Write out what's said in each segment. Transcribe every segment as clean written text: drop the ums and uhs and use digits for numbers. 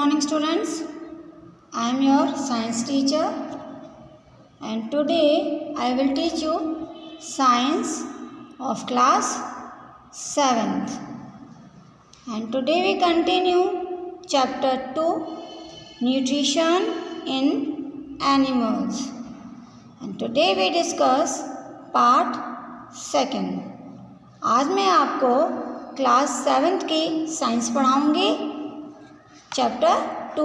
morning students. I am your science teacher and today I will teach you science of class 7th. And today we continue chapter 2 nutrition in animals. And today we discuss part 2nd. आज मैं आपको class 7th की science पढ़ाऊँगी chapter 2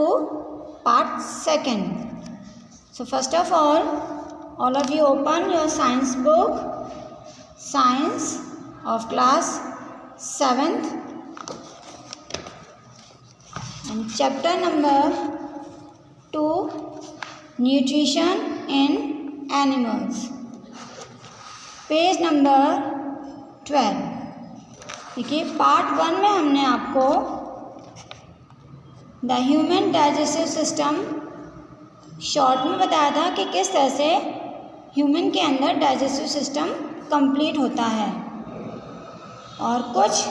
part 2nd. So first of all of you open your science book, science of class 7th and chapter number 2 nutrition in animals, page number 12. देखिए part 1 में हमने आपको the human digestive system short में बताया था कि किस तरह से ह्यूमन के अंदर डाइजेस्टिव सिस्टम कंप्लीट होता है और कुछ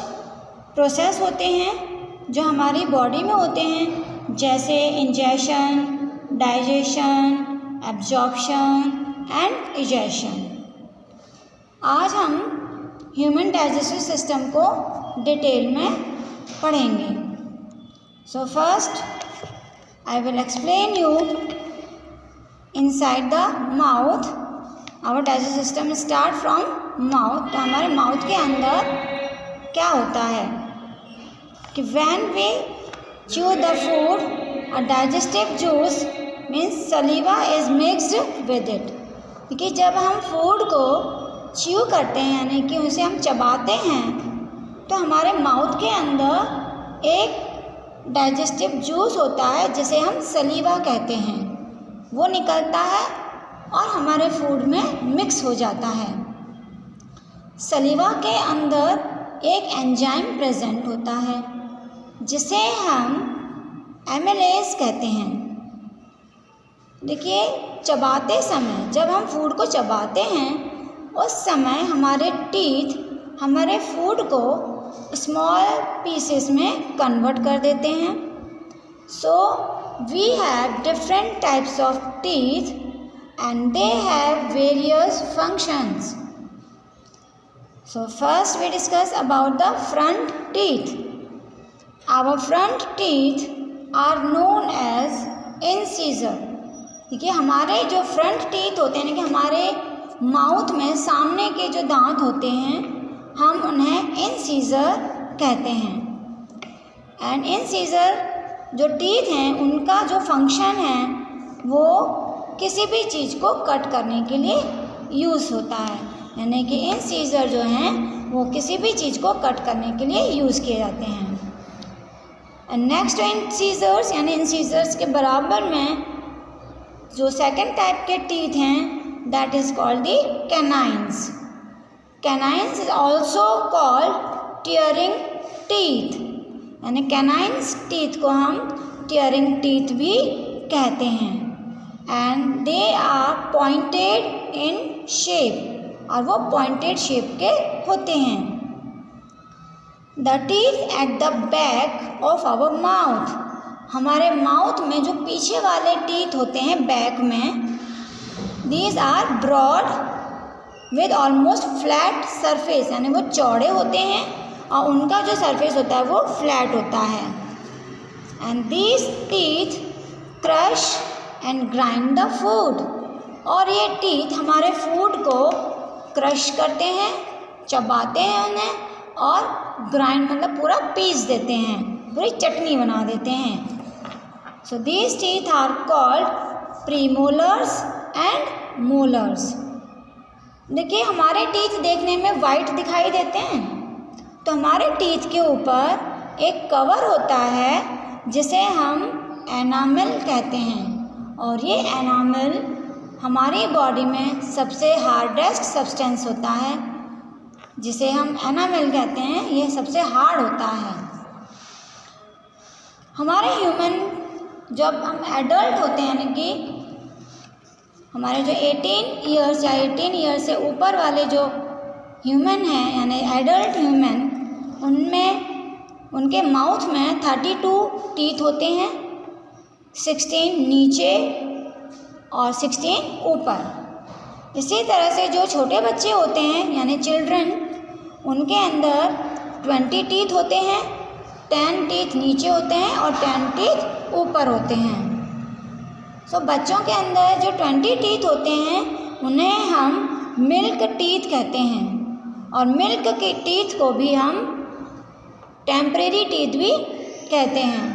प्रोसेस होते हैं जो हमारी बॉडी में होते हैं, जैसे ingestion, digestion, absorption and egestion. आज हम ह्यूमन डाइजेस्टिव सिस्टम को डिटेल में पढ़ेंगे. So first I will explain you inside the mouth. Our digestive system start from mouth. तो हमारे माउथ के अंदर क्या होता है कि when we chew the food, a digestive juice means saliva is mixed with it. क्योंकि जब हम फूड को च्यू करते हैं यानी कि उसे हम चबाते हैं तो हमारे माउथ के अंदर एक डाइजेस्टिव जूस होता है जिसे हम सलीवा कहते हैं, वो निकलता है और हमारे फूड में मिक्स हो जाता है. सलीवा के अंदर एक एंजाइम प्रेजेंट होता है जिसे हम एमिलेज कहते हैं. देखिए चबाते समय जब हम फूड को चबाते हैं उस समय हमारे टीथ हमारे फूड को स्मॉल पीसेस में कन्वर्ट कर देते हैं. So we have different types of teeth and they have various functions. So first we discuss about the front teeth. Our front teeth are known as incisor. देखिए हमारे जो front teeth होते हैं कि हमारे माउथ में सामने के जो दांत होते हैं हम उन्हें इंसीजर कहते हैं. एंड इंसीजर जो टीथ हैं उनका जो फंक्शन है वो किसी भी चीज़ को कट करने के लिए यूज़ होता है, यानी कि इंसीजर जो हैं वो किसी भी चीज़ को कट करने के लिए यूज़ किए जाते हैं. एंड नेक्स्ट इंसीजर्स यानी इंसीजर्स के बराबर में जो सेकंड टाइप के टीथ हैं that is called the canines. Canines is also called tearing teeth. यानी कैनाइन्स टीथ को हम tearing teeth भी कहते हैं. And they are pointed in shape. और वो pointed shape के होते हैं. The teeth at the back of our mouth. हमारे माउथ में जो पीछे वाले टीथ होते हैं बैक में, these are broad with almost flat surface, यानी वो चौड़े होते हैं और उनका जो सरफेस होता है वो फ्लैट होता है. And these teeth crush and grind the food. और ये टीथ हमारे फूड को क्रश करते हैं, चबाते हैं उन्हें और ग्राइंड मतलब पूरा पीस देते हैं, पूरी चटनी बना देते हैं. So these teeth are called premolars and molars. देखिए हमारे टीथ देखने में वाइट दिखाई देते हैं तो हमारे टीथ के ऊपर एक कवर होता है जिसे हम एनामल कहते हैं. और ये एनामल हमारी बॉडी में सबसे हार्डेस्ट सब्सटेंस होता है जिसे हम एनामल कहते हैं. ये सबसे हार्ड होता है. हमारे ह्यूमन जब हम एडल्ट होते हैं यानी कि हमारे जो 18 ईयर्स या 18 ईयर्स से ऊपर वाले जो ह्यूमन हैं यानी एडल्ट ह्यूमन, उनमें उनके माउथ में 32 टीथ होते हैं 16 नीचे और 16 ऊपर। इसी तरह से जो छोटे बच्चे होते हैं यानी चिल्ड्रन, उनके अंदर 20 टीथ होते हैं, 10 टीथ नीचे होते हैं और 10 टीथ ऊपर होते हैं। सो बच्चों के अंदर जो 20 टीथ होते हैं उन्हें हम मिल्क टीथ कहते हैं, और मिल्क के टीथ को भी हम टेम्परेरी टीथ भी कहते हैं।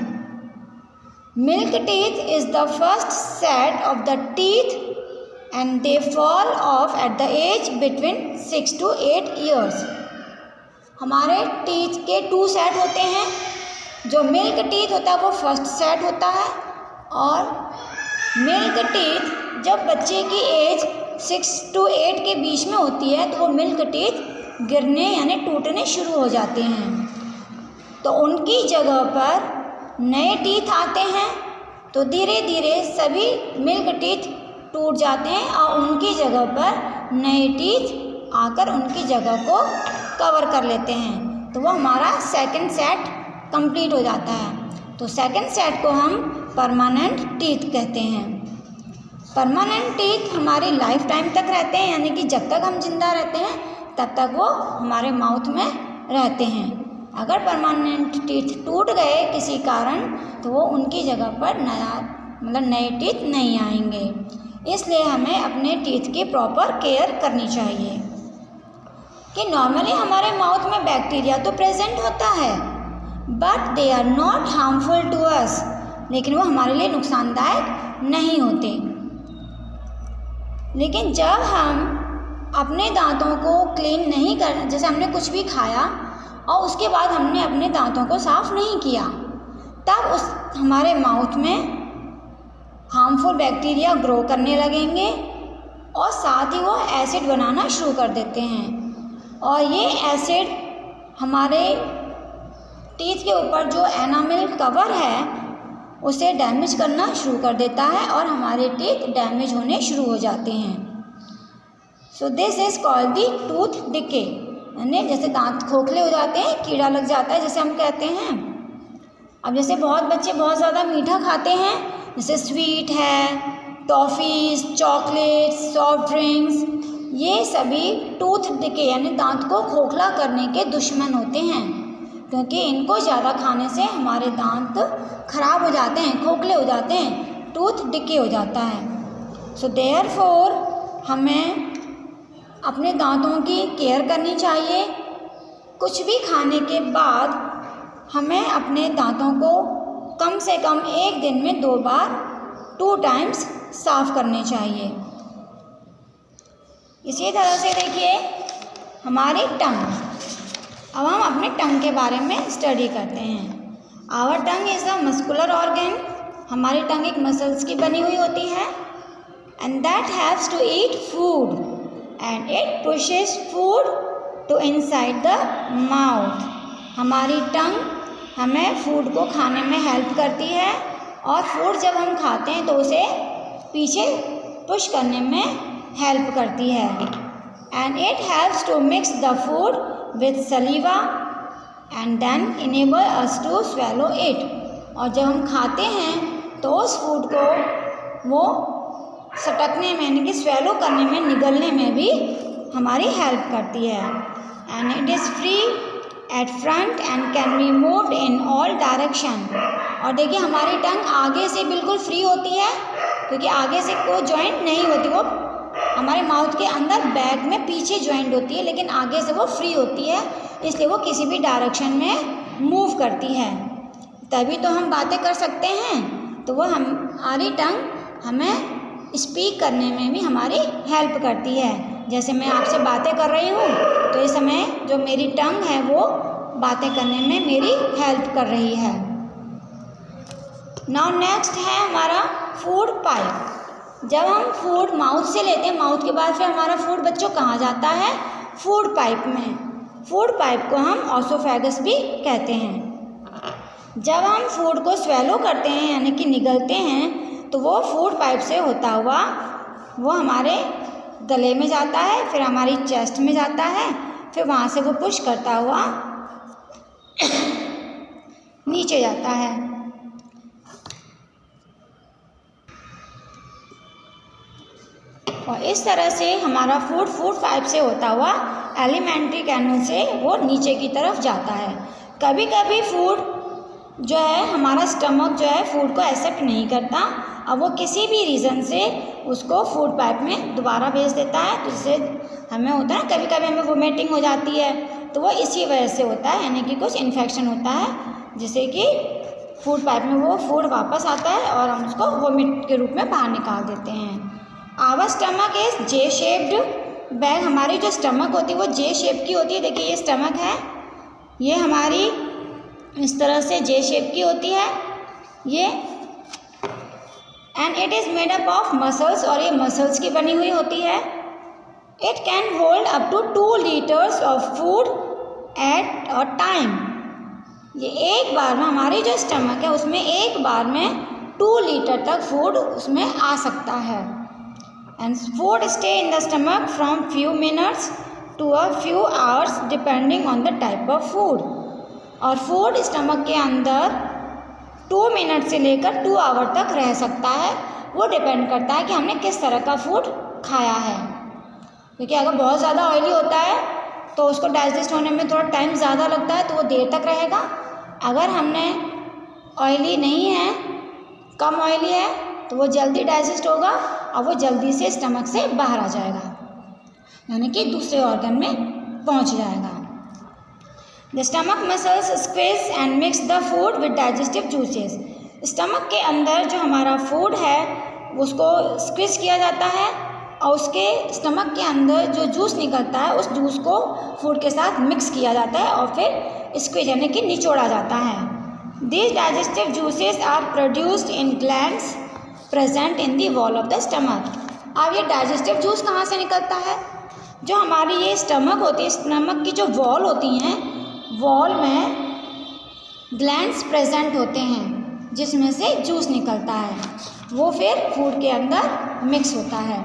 Milk teeth is the first set of the teeth and they fall off at the age between 6 to 8 years. हमारे टीथ के 2 सेट होते हैं। जो मिल्क टीथ होता है वो फर्स्ट सेट होता है, और मिल्क टीथ जब बच्चे की एज 6 to 8 के बीच में होती है तो वो मिल्क टीथ गिरने यानी टूटने शुरू हो जाते हैं। तो उनकी जगह पर नए टीथ आते हैं, तो धीरे धीरे सभी मिल्क टीथ टूट जाते हैं और उनकी जगह पर नए टीथ आकर उनकी जगह को कवर कर लेते हैं। तो वो हमारा सेकंड सेट कंप्लीट हो जाता है। तो सेकंड सेट को हम परमानेंट टीथ कहते हैं। परमानेंट टीथ हमारी लाइफ टाइम तक रहते हैं, यानी कि जब तक हम जिंदा रहते हैं तब तक वो हमारे माउथ में रहते हैं। अगर परमानेंट टीथ टूट गए किसी कारण तो वो उनकी जगह पर नए टीथ नहीं आएंगे। इसलिए हमें अपने टीथ की प्रॉपर केयर करनी चाहिए। कि नॉर्मली हमारे माउथ में बैक्टीरिया तो प्रेजेंट होता है, but they are not harmful to us, लेकिन वो हमारे लिए नुकसानदायक नहीं होते। लेकिन जब हम अपने दांतों को क्लीन नहीं कर, जैसे हमने कुछ भी खाया और उसके बाद हमने अपने दांतों को साफ़ नहीं किया, तब उस हमारे माउथ में हार्मफुल बैक्टीरिया ग्रो करने लगेंगे और साथ ही वो एसिड बनाना शुरू कर देते हैं। और ये एसिड हमारे टीथ के ऊपर जो एनामेल कवर है उसे डैमेज करना शुरू कर देता है और हमारे टीथ डैमेज होने शुरू हो जाते हैं। So this is called the tooth decay, यानी जैसे दांत खोखले हो जाते हैं, कीड़ा लग जाता है जैसे हम कहते हैं। अब जैसे बहुत बच्चे बहुत ज़्यादा मीठा खाते हैं, जैसे स्वीट है, टॉफ़ीज़, चॉकलेट्स, सॉफ्ट ड्रिंक्स, ये सभी टूथ डिके यानी दांत को खोखला करने के दुश्मन होते हैं, क्योंकि इनको ज़्यादा खाने से हमारे दांत खराब हो जाते हैं, खोखले हो जाते हैं, टूथ डिके हो जाता है। सो देयरफॉर हमें अपने दांतों की केयर करनी चाहिए। कुछ भी खाने के बाद हमें अपने दांतों को कम से कम एक दिन में 2 बार 2 टाइम्स साफ़ करने चाहिए। इसी तरह से देखिए हमारी टंग, अब हम अपने टंग के बारे में स्टडी करते हैं। Our tongue is a muscular organ, हमारी टंग एक मसल्स की बनी हुई होती है, and that haves to eat food and it pushes food to inside the mouth. हमारी टंग हमें फूड को खाने में हेल्प करती है और फूड जब हम खाते हैं तो उसे पीछे पुश करने में हेल्प करती है। And it helps to mix the food with saliva and then enable us to swallow it. और जब हम खाते हैं तो उस फूड को वो सटकने में यानी कि स्वेलो करने में, निगलने में भी हमारी हेल्प करती है। And it is free at front end can be moved in all direction. और देखिए हमारी टंग आगे से बिल्कुल फ्री होती है, क्योंकि आगे से कोई जॉइंट नहीं होती, वो हमारे माउथ के अंदर बैक में पीछे जॉइंट होती है, लेकिन आगे से वो फ्री होती है, इसलिए वो किसी भी डायरेक्शन में मूव करती है। तभी तो हम बातें कर सकते हैं। तो वो हमारी टंग हमें स्पीक करने में भी हमारी हेल्प करती है। जैसे मैं आपसे बातें कर रही हूँ तो इस समय जो मेरी टंग है वो बातें करने में मेरी हेल्प कर रही है। नाउ नेक्स्ट है हमारा फूड पाइप। जब हम फूड माउथ से लेते हैं, माउथ के बाद फिर हमारा फूड बच्चों कहाँ जाता है? फूड पाइप में। फूड पाइप को हम ऑसोफेगस भी कहते हैं। जब हम फूड को स्वेलो करते हैं यानी कि निगलते हैं तो वो फूड पाइप से होता हुआ वो हमारे गले में जाता है, फिर हमारी चेस्ट में जाता है, फिर वहाँ से वो पुश करता हुआ नीचे जाता है। और इस तरह से हमारा फूड पाइप से होता हुआ एलिमेंट्री कैनल से वो नीचे की तरफ जाता है। कभी कभी फूड जो है हमारा स्टमक जो है फूड को एक्सेप्ट नहीं करता और वो किसी भी रीज़न से उसको फूड पाइप में दोबारा भेज देता है, तो इससे हमें होता है कभी कभी हमें वोमिटिंग हो जाती है, तो वो इसी वजह से होता है, यानी कि कुछ इन्फेक्शन होता है जिससे कि फूड पाइप में वो फूड वापस आता है और हम उसको वोमिट के रूप में बाहर निकाल देते हैं। Our stomach is J shaped bag. हमारी जो स्टमक होती है वो जे शेप की होती है। देखिए ये स्टमक है, ये हमारी इस तरह से जे शेप की होती है ये, and it is made up of muscles, और ये मसल्स की बनी हुई होती है। It can hold up to 2 litres of food at a time. ये एक बार में हमारी जो स्टमक है उसमें एक बार में 2 लीटर तक फूड उसमें आ सकता है। And food stay in the stomach from few minutes to a few hours depending on the type of food. और फूड स्टमक के अंदर 2 मिनट से लेकर 2 आवर तक रह सकता है। वो डिपेंड करता है कि हमने किस तरह का फूड खाया है, क्योंकि अगर बहुत ज़्यादा ऑयली होता है तो उसको डाइजेस्ट होने में थोड़ा टाइम ज़्यादा लगता है, तो वो देर तक रहेगा। अगर हमने ऑयली नहीं है, कम ऑयली है, तो वो जल्दी डाइजेस्ट होगा और वो जल्दी से स्टमक से बाहर आ जाएगा, यानी कि दूसरे ऑर्गन में पहुंच जाएगा। The stomach muscles squeeze and mix the food with digestive juices. Stomach के अंदर जो हमारा फूड है उसको स्क्वीज किया जाता है और उसके स्टमक के अंदर जो जूस निकलता है उस जूस को फूड के साथ मिक्स किया जाता है और फिर स्क्वीज यानी कि निचोड़ा जाता है। These digestive juices are produced in glands present in the wall of the stomach। अब ये डाइजेस्टिव जूस कहाँ से निकलता है? जो हमारी ये स्टमक होती है, स्टमक की जो वॉल होती हैं, वॉल में ग्लैंड्स प्रेजेंट होते हैं जिसमें से जूस निकलता है, वो फिर फूड के अंदर मिक्स होता है।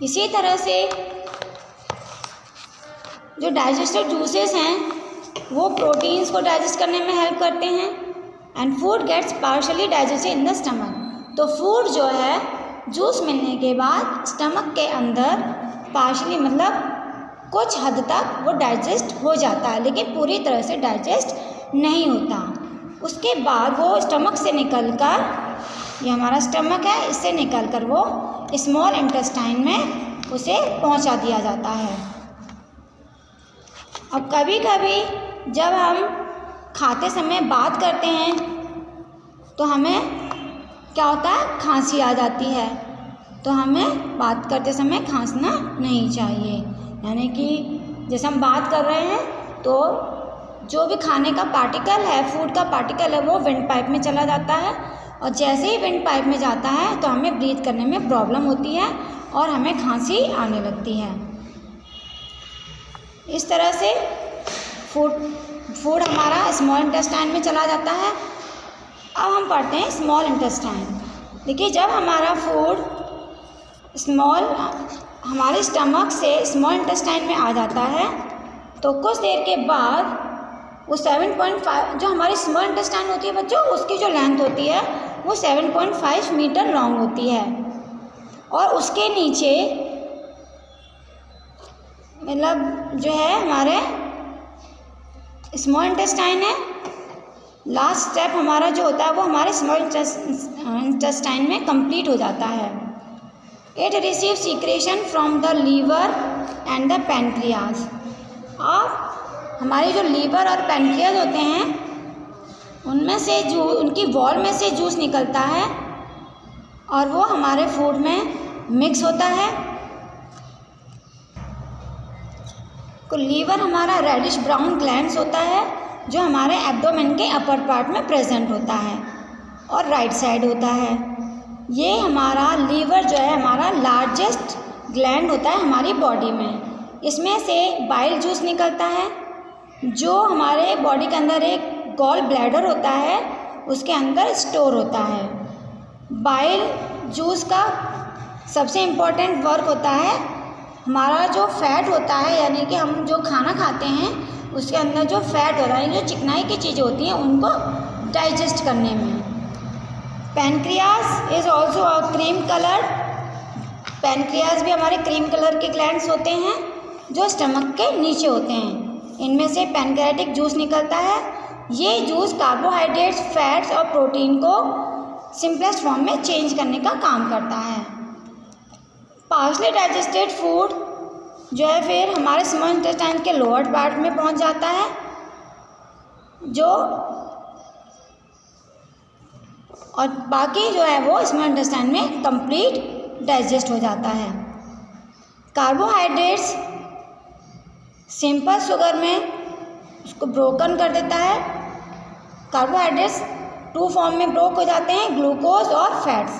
इसी तरह से जो डाइजेस्टिव जूसेस हैं वो प्रोटीन्स को डाइजेस्ट करने में हेल्प करते हैं। And food gets partially digested in the stomach. तो फूड जो है जूस मिलने के बाद स्टमक के अंदर पार्शली मतलब कुछ हद तक वो डाइजेस्ट हो जाता है, लेकिन पूरी तरह से डाइजेस्ट नहीं होता। उसके बाद वो स्टमक से निकलकर, ये हमारा स्टमक है, इससे निकलकर वो स्मॉल इंटेस्टाइन में उसे पहुंचा दिया जाता है। अब कभी कभी जब हम खाते समय बात करते हैं तो हमें क्या होता है, खांसी आ जाती है, तो हमें बात करते समय खांसना नहीं चाहिए। यानी कि जैसे हम बात कर रहे हैं तो जो भी खाने का पार्टिकल है, फूड का पार्टिकल है, वो विंड पाइप में चला जाता है और जैसे ही विंड पाइप में जाता है तो हमें ब्रीथ करने में प्रॉब्लम होती है और हमें खांसी आने लगती है। इस तरह से फूड हमारा स्मॉल इंटेस्टाइन में चला जाता है। अब हम पढ़ते हैं स्मॉल इंटेस्टाइन। देखिए जब हमारा फूड हमारे स्टमक से स्मॉल इंटेस्टाइन में आ जाता है तो कुछ देर के बाद वो 7.5 जो हमारी स्मॉल इंटेस्टाइन होती है बच्चों, उसकी जो लेंथ होती है वो 7.5 मीटर लॉन्ग होती है और उसके नीचे मतलब जो है हमारे स्मॉल इंटेस्टाइन है। लास्ट स्टेप हमारा जो होता है वो हमारे स्मॉल इंटेस्टाइन में कंप्लीट हो जाता है। It receive secretion from the liver and the pancreas. और हमारे जो लीवर और पैनक्रियाज होते हैं उनमें से जो उनकी वॉल में से जूस निकलता है और वो हमारे फूड में मिक्स होता है। तो लीवर हमारा रेडिश ब्राउन ग्लैंड्स होता है जो हमारे एब्डोमेन के अपर पार्ट में प्रेजेंट होता है और राइट साइड होता है। ये हमारा लीवर जो है हमारा लार्जेस्ट ग्लैंड होता है हमारी बॉडी में। इसमें से बाइल जूस निकलता है जो हमारे बॉडी के अंदर एक गॉल ब्लैडर होता है उसके अंदर स्टोर होता है। बाइल जूस का सबसे इम्पोर्टेंट वर्क होता है हमारा जो फैट होता है, यानी कि हम जो खाना खाते हैं उसके अंदर जो फैट होता है, जो चिकनाई की चीज़ें होती हैं उनको डाइजेस्ट करने में। Pancreas is also a cream colour pancreas भी हमारे क्रीम कलर के ग्लैंड्स होते हैं जो स्टमक के नीचे होते हैं। इनमें से पैनक्रियाटिक जूस निकलता है। ये जूस कार्बोहाइड्रेट्स, फैट्स और प्रोटीन को सिंपलेस्ट फॉर्म में चेंज करने का काम करता है। पार्शली डाइजेस्टेड फूड जो है फिर हमारे स्मॉल इंटेस्टाइन के लोअर पार्ट में पहुंच जाता है, जो और बाकी जो है वो स्मॉल इंटेस्टाइन में कंप्लीट डाइजेस्ट हो जाता है। कार्बोहाइड्रेट्स सिंपल शुगर में उसको ब्रोकन कर देता है। कार्बोहाइड्रेट्स 2 फॉर्म में ब्रोक हो जाते हैं, ग्लूकोज और फैट्स।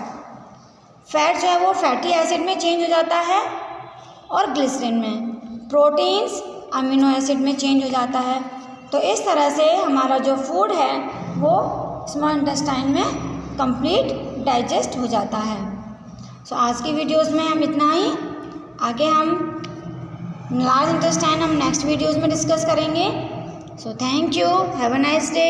फैट जो है वो फैटी एसिड में चेंज हो जाता है और ग्लिसरीन में। प्रोटीन्स अमीनो एसिड में चेंज हो जाता है। तो इस तरह से हमारा जो फूड है वो स्मॉल इंटेस्टाइन में कंप्लीट डाइजेस्ट हो जाता है। सो आज की वीडियोस में हम इतना ही। आगे हम लार्ज इंटेस्टाइन हम नेक्स्ट वीडियोस में डिस्कस करेंगे। So thank you, have a nice day.